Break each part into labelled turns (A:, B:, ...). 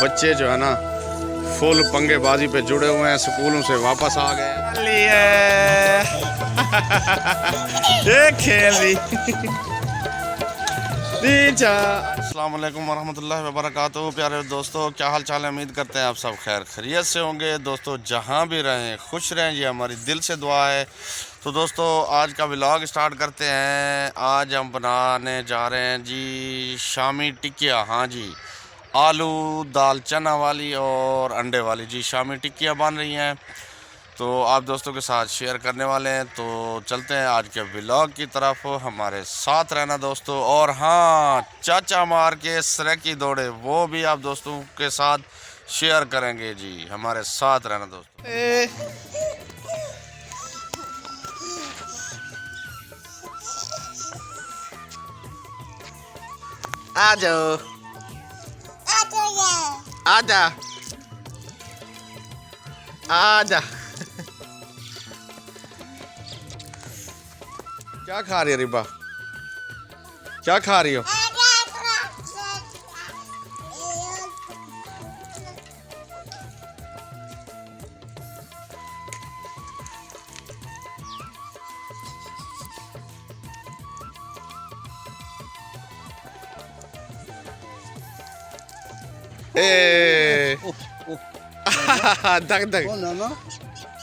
A: बच्चे जो है ना फुल पंगेबाजी पे जुड़े हुए हैं, स्कूलों से वापस आ गए लिए खेल रही। अस्सलाम वालेकुम वरहमतुल्लाहि वबरकातुहू। प्यारे दोस्तों, क्या हाल चाल है? उम्मीद करते हैं आप सब खैर खैरियत से होंगे। दोस्तों जहाँ भी रहें खुश रहें, ये हमारी दिल से दुआ है। तो दोस्तों आज का व्लॉग स्टार्ट करते हैं। आज हम बनाने जा रहे हैं जी शामी टिक्कियाँ। हाँ जी, आलू दाल चना वाली और अंडे वाली जी शामी टिक्कियाँ बन रही हैं, तो आप दोस्तों के साथ शेयर करने वाले हैं। तो चलते हैं आज के व्लॉग की तरफ, हमारे साथ रहना दोस्तों। और हाँ, चाचा मार के सरकी दौड़े वो भी आप दोस्तों के साथ शेयर करेंगे जी, हमारे साथ रहना दोस्तों। आ जाओ आजा आजा। क्या खा रही है रिबा? क्या खा रही हो? ए दग दग।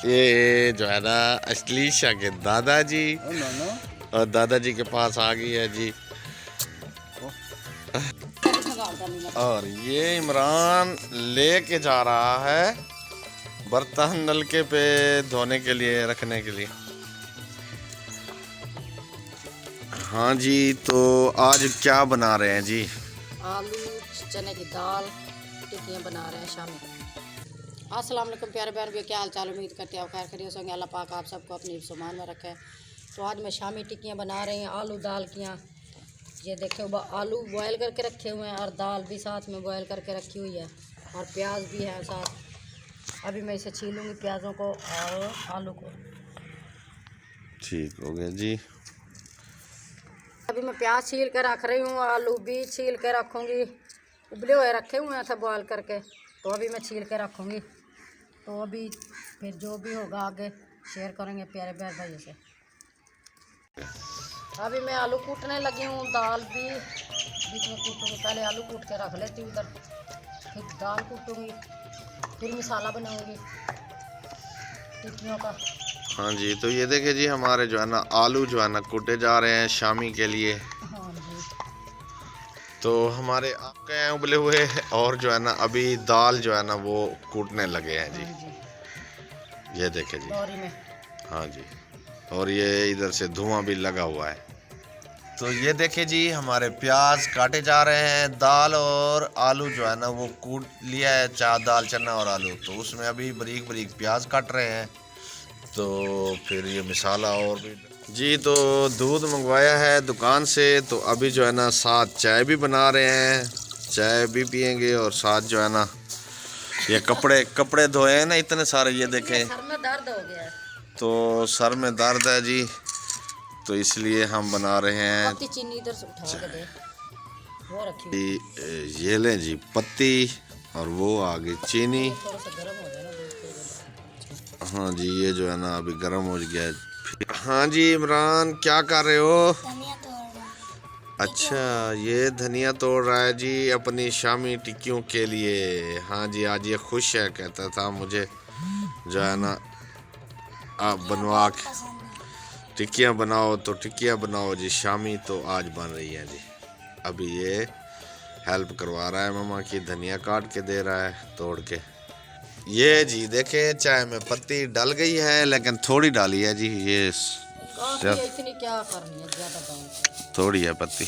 A: ये जो है ना अश्लीशा के दादाजी, और दादाजी के पास आ गई है जी। और ये इमरान लेके जा रहा है बर्तन नलके पे धोने के लिए, रखने के लिए। हाँ जी, तो आज क्या बना रहे हैं जी?
B: आलू चने की दाल टिक्कियाँ बना रहे हैं शामी। अस्सलाम वालेकुम प्यारे प्यारे भी, क्या हाल चाल? उम्मीद करते हैं आप खैर खैरियत होंगे। अल्लाह पाक आप सबको अपनी सामान में रखे। तो आज मैं शामी टिक्कियाँ बना रहे हैं, आलू दाल कियाँ। ये देखे आलू बॉयल करके रखे हुए हैं और दाल भी साथ में बॉयल करके रखी हुई है, और प्याज भी है साथ। अभी मैं इसे छीलूँगी प्याज़ों को और आलू को।
A: ठीक हो गया जी।
B: अभी मैं प्याज छील कर रख रही हूँ, आलू भी छील कर रखूँगी। उबले हुए रखे हुए थे बॉयल करके, तो अभी मैं छील के रखूँगी। तो अभी फिर जो भी होगा आगे शेयर करेंगे प्यारे प्यारे भाई से। अभी मैं आलू कूटने लगी हूँ, दाल भी बीच में कूटूँगी। पहले आलू कूट के रख लेती हूँ उधर, फिर दाल कूटूँगी, फिर मसाला बनाऊँगी टिक्कियों का।
A: हाँ जी, तो ये देखिए जी, हमारे जो है ना आलू जो है ना कूटे जा रहे हैं शामी के लिए।
B: हाँ जी,
A: तो हमारे आपके हैं उबले हुए, और जो है ना अभी दाल जो है ना वो कूटने लगे हैं जी।
B: हाँ जी,
A: ये देखे जी।
B: दौरी में।
A: हाँ जी, और ये इधर से धुआं भी लगा हुआ है। तो ये देखिए जी, हमारे प्याज काटे जा रहे हैं। दाल और आलू जो है ना वो कूट लिया है, दाल चना और आलू, तो उसमें अभी बारीक बारीक प्याज काट रहे हैं। तो फिर ये मसाला और भी जी। तो दूध मंगवाया है दुकान से, तो अभी जो है ना साथ चाय भी बना रहे हैं, चाय भी पियेंगे। और साथ जो है ना ये कपड़े धोए हैं ना इतने सारे, ये देखें।
B: सर में दर्द हो गया है,
A: तो सर में दर्द है जी, तो इसलिए हम बना रहे हैं।
B: पत्ती चीनी इधर से उठा के दे, वो रखी हुई।
A: ये लें जी पत्ती, और वो आ गई चीनी।
B: थोड़ा सा गर्म हो जाए ना दूध को।
A: हाँ जी, ये जो है ना अभी गर्म हो गया है। हाँ जी इमरान, क्या कर रहे हो?
C: धनिया तोड़ रहा हूँ।
A: अच्छा, ये धनिया तोड़ रहा है जी अपनी शामी टिक्कियों के लिए। हाँ जी, आज ये खुश है, कहता था मुझे जो है ना आप बनवा के
C: पसंद है।
A: टिक्कियाँ बनाओ, तो टिक्कियाँ बनाओ जी शामी। तो आज बन रही हैं जी। अभी ये हेल्प करवा रहा है मम्मा की, धनिया काट के दे रहा है तोड़ के। ये जी देखे, चाय में पत्ती डल गई है, लेकिन थोड़ी डाली है जी। ये
B: काफी है, इतनी क्या करनी है, ज्यादा डाल।
A: थोड़ी है पत्ती,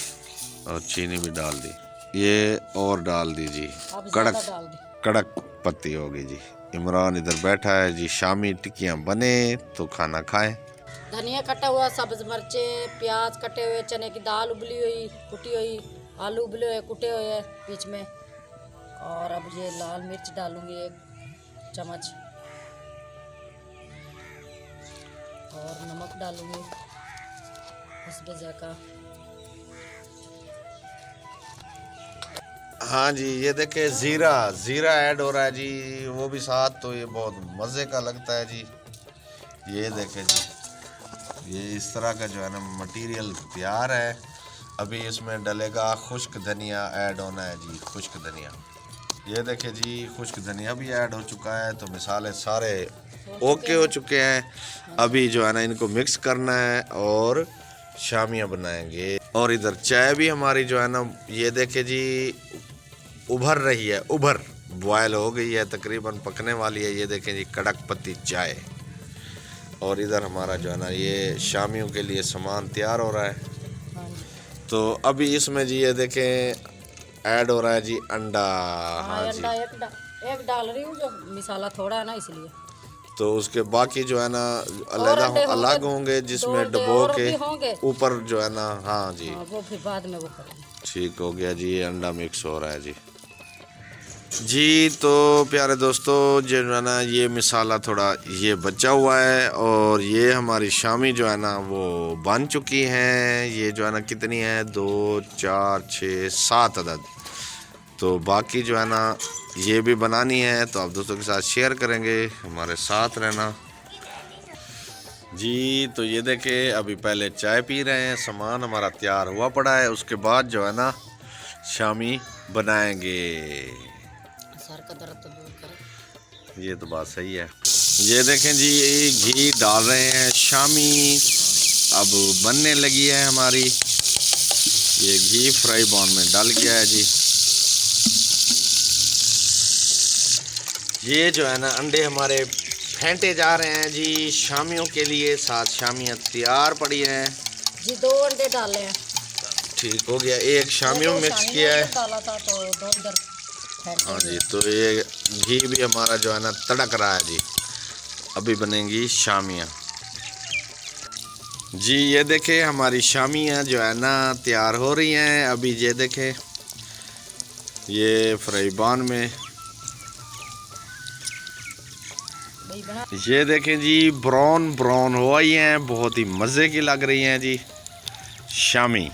A: और चीनी भी डाल दी, ये और डाल दी जी।
B: अब
A: कड़क
B: ज्यादा डाल दी।
A: कड़क पत्ती होगी जी। इमरान इधर बैठा है जी, शामी टिक्कियाँ बने तो खाना खाएं।
B: धनिया कटा हुआ, सब्ज मिर्चे, प्याज कटे हुए, चने की दाल उबली हुई कुटी हुई, आलू उबले हुए कुटे हुए बीच में। और अब ये लाल मिर्च डालूंगी 1 चम्मच, और नमक डालूंगी हस्बे ज़ायक़ा।
A: हाँ जी, ये देखे ज़ीरा ज़ीरा ऐड हो रहा है जी, वो भी साथ, तो ये बहुत मज़े का लगता है जी। ये देखे जी, ये इस तरह का जो है ना मटेरियल तैयार है। अभी इसमें डलेगा खुश्क धनिया ऐड होना है जी, खुश्क धनिया। ये देखे जी, खुश्क धनिया भी ऐड हो चुका है। तो मिसाले सारे ओके हो चुके हैं। अभी जो है ना इनको मिक्स करना है और शामियाँ बनाएंगे। और इधर चाय भी हमारी जो है ना, ये देखे जी, उभर रही है, उभर बॉयल हो गई है, तकरीबन पकने वाली है। ये देखें जी, कड़क पत्ती चाय। और इधर हमारा जो है ना ये शामियों के लिए सामान तैयार हो रहा है। तो अभी इसमें जी ये देखें ऐड हो रहा है जी अंडा। हाँ जी,
B: अंडा एक डाल रही हूँ, जो मिसाला थोड़ा है ना इसलिए।
A: तो उसके बाकी जो है ना अलग होंगे, जिसमें डबो के ऊपर जो है ना। हाँ जी,
B: वो फिर बाद में वो करेंगे।
A: ठीक हो गया जी, ये अंडा मिक्स हो रहा है जी। जी तो प्यारे दोस्तों, जो है ना ये मिसाला थोड़ा ये बचा हुआ है, और ये हमारी शामी जो है ना वो बन चुकी हैं। ये जो है ना कितनी है, 2 4 6 7 अदद। तो बाकी जो है ना ये भी बनानी है, तो आप दोस्तों के साथ शेयर करेंगे, हमारे साथ रहना जी। तो ये देखे, अभी पहले चाय पी रहे हैं, सामान हमारा तैयार हुआ पड़ा है, उसके बाद जो है ना शामी बनाएंगे।
B: सर का दर्द तो दूर करें।
A: ये तो बात सही है। ये देखें जी, घी डाल रहे हैं, शामी अब बनने लगी है हमारी। ये घी फ्राई पैन में डाल गया है जी। ये जो है ना अंडे हमारे फेंटे जा रहे हैं जी शामियों के लिए। 7 शामियाँ तैयार पड़ी हैं
B: जी। 2 अंडे डाले हैं।
A: ठीक हो गया, एक शामियों में मिक्स किया है।
B: डाला था तो 2 इधर।
A: हाँ जी, तो ये घी भी हमारा जो है ना तड़क रहा है जी। अभी बनेंगी शामियाँ जी। ये देखें, हमारी शामियाँ जो है ना तैयार हो रही हैं। अभी ये देखें, ये फ्राई पैन में ये देखें जी, ब्राउन ब्राउन हो आई हैं, बहुत ही मज़े की लग रही हैं जी शामी।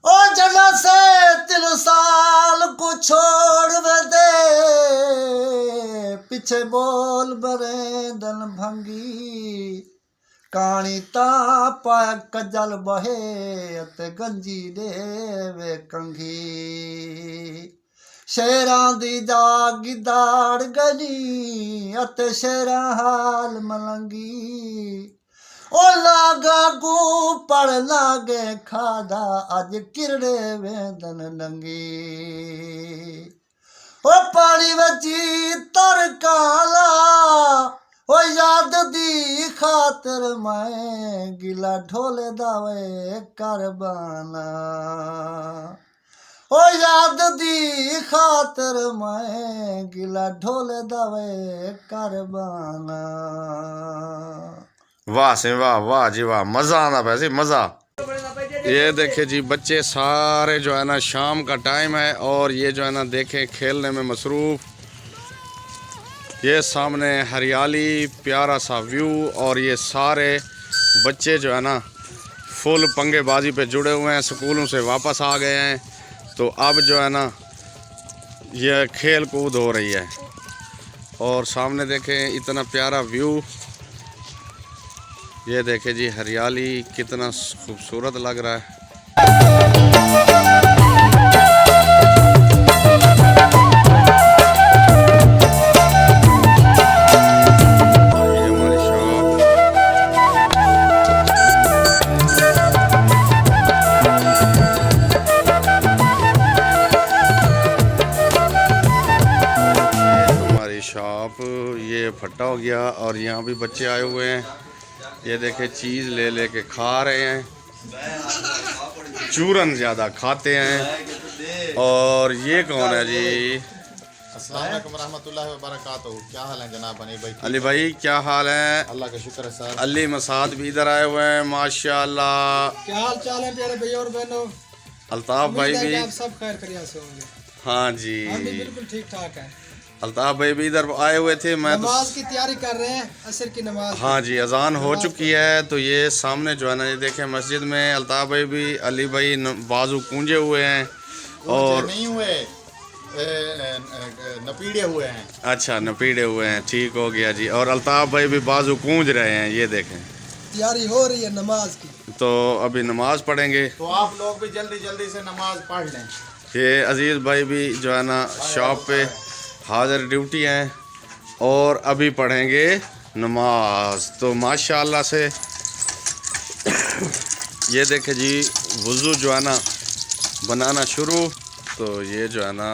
D: ओ जना से 3 साल को छोड़ दे, पीछे बोल बरे दन भंगी, कानी ता पाया कजल बहे ते गंजी दे वे कंघी। शेरां दी जागी दाड़ गली अते शेरां हाल मलंगी। ओ लागा गू पड़ लागे खादा, अज किरड़े वेंदन नंगी। ओ पानी बची तर काला, ओ याद दी खातर मैं गिला ढोले दावे करबाना। ओ याद दी खातर मैं गिला ढोले दावे करबाना।
A: वाह से वाह, वाह जी वाह, मज़ा आना वैसे मज़ा। ये देखे जी, बच्चे सारे जो है ना, शाम का टाइम है और ये जो है ना देखें खेलने में मसरूफ़। ये सामने हरियाली, प्यारा सा व्यू, और ये सारे बच्चे जो है ना फुल पंगेबाजी पे जुड़े हुए हैं, स्कूलों से वापस आ गए हैं। तो अब जो है ना ये खेल कूद हो रही है। और सामने देखें इतना प्यारा व्यू, ये देखें जी, हरियाली कितना खूबसूरत लग रहा है। शॉप ये फटा हो गया, और यहाँ भी बच्चे आए हुए हैं। ये देखे, चीज़ ले ले के खा रहे हैं, चूरन ज़्यादा खाते हैं। और ये कौन है जी?
E: अस्सलाम वालेकुम रहमतुल्लाहि व बरकातहू। क्या हाल है जनाब अली भाई?
A: अली भाई क्या हाल है?
E: अल्लाह का शुक्र है सर।
A: अली मसाद भी इधर आए हुए हैं, माशाल्लाह।
F: क्या हाल चाल है प्यारे भैया और बहनों?
A: अल्ताफ भाई भी।
F: आप सब खैर खैरियत से होंगे।
A: हाँ जी,
F: हम भी बिल्कुल ठीक ठाक हैं।
A: अल्ताफ भाई भी इधर आए हुए थे, मैं तो
F: नमाज की तैयारी कर रहे हैं, असर की नमाज।
A: हाँ जी, अजान हो चुकी है। तो ये सामने जो है ना, ये देखें मस्जिद में अल्ताफ भाई भी, अली भाई बाजू कूंजे हुए हैं और
E: नहीं हुए, नपीड़े हुए हैं।
A: अच्छा, नपीड़े हुए हैं, ठीक हो गया जी। और अल्ताफ भाई भी बाजू कूंज रहे हैं, ये देखें।
F: तैयारी हो रही है नमाज की।
A: तो अभी नमाज पढ़ेंगे।
E: तो आप लोग भी जल्दी जल्दी से नमाज पढ़ लें।
A: ये अजीज़ भाई भी जो है ना शॉप पे हाजिर ड्यूटी हैं और अभी पढ़ेंगे नमाज। तो माशाल्लाह से ये देखे जी, वज़ू जो है ना बनाना शुरू। तो ये जो है ना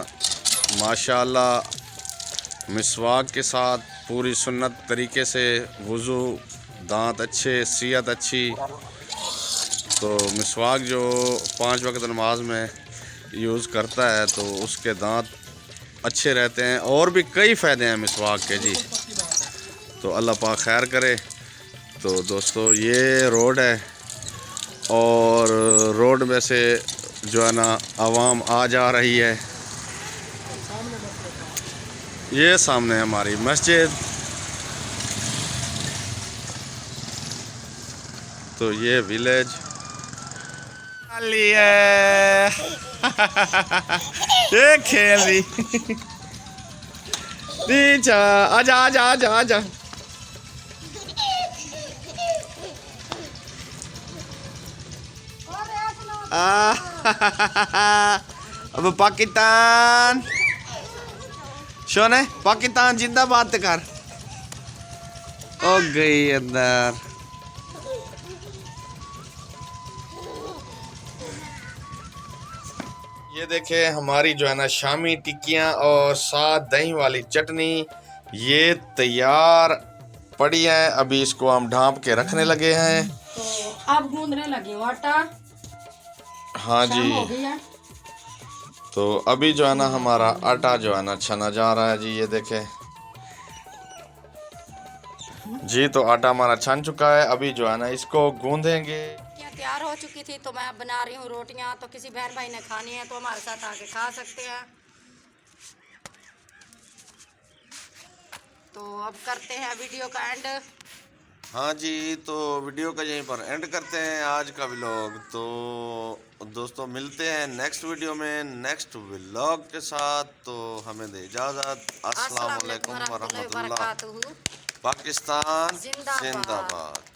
A: माशाल्लाह मिसवाक के साथ पूरी सुन्नत तरीके से वज़ू, दांत अच्छे, सेहत अच्छी। तो मिसवाक जो 5 वक्त नमाज में यूज़ करता है तो उसके दांत अच्छे रहते हैं और भी कई फ़ायदे हैं मिसवाक के जी। तो अल्लाह पाक खैर करे। तो दोस्तों ये रोड है और रोड में से जो है ना आवाम आ जा रही है। ये सामने हमारी मस्जिद। तो ये विलेज खाली है। ये खेल रही। नीचा आजा आजा आजा आजा। अब पाकिस्तान शोने, पाकिस्तान जिंदाबाद कर। ओ गई अंदर। ये देखे हमारी जो है ना शामी टिक्कियाँ और साथ दही वाली चटनी ये तैयार पड़ी है। अभी इसको हम ढाँप के रखने लगे हैं।
B: तो अब गूंदने लगे हो आटा।
A: हाँ
B: शाम हो
A: जी,
B: गई है।
A: तो अभी जो है ना हमारा आटा जो है ना छना जा रहा है जी। ये देखे जी, तो आटा हमारा छन चुका है। अभी जो है ना इसको गूंदेंगे।
B: रोटियाँ तैयार हो चुकी थी तो मैं अब बना रही हूँ रोटियाँ। तो किसी बहन भाई ने खानी है तो हमारे साथ आके खा सकते हैं। तो अब करते हैं वीडियो का एंड।
A: हाँ जी, तो वीडियो का यहीं पर एंड करते हैं आज का व्लॉग। तो दोस्तों मिलते हैं नेक्स्ट वीडियो में नेक्स्ट व्लॉग के साथ। तो हमें दे इजाज़त। अस्सलाम वालेकुम वरहमतुल्लाह।
B: वरहमतुल्लाहि वबरकातुहू।
A: पाकिस्तान
B: जिंदाबाद।
A: जिंदाबाद।